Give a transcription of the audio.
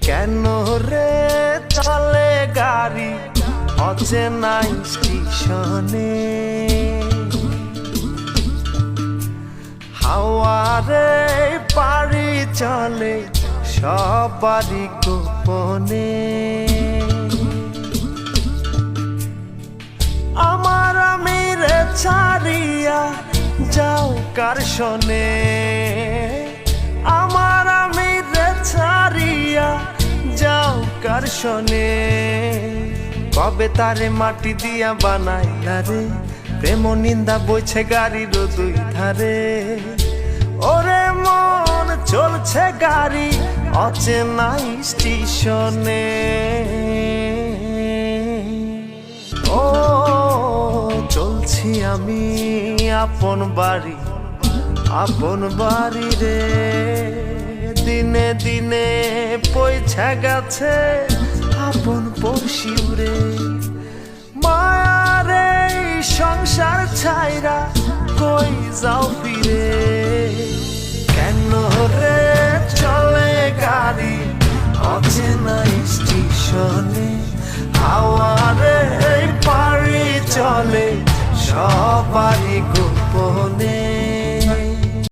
কেন রে চলে গাড়ি অচেনা স্টেশনে? হাওয়ারে পাড়ি চলে সবারই গোপনে। আমার আমিরে ছাড়িয়া যাও কার শোনে? আমার আমিরে ছাড়িয়া যাও কার শোনে? কবে তারে মাটি দিয়া বানাইলা রে? প্রেম নিন্দা বইছে গাড়ির দুই ধারে। ওরে মন চলছে গাড়ি অচেনা স্টেশনে। ও চলছি আমি আপন বাড়ি রে। দিনে দিনে পয়সা গেছে আপন পড়শিও রে। মায়ারে সংসার ছাইরা কই যাও ফিরে? কেন রে চলে গাড়ি অচেনা স্টেশনে? হাওয়ারে পাড়ি চলে সবারই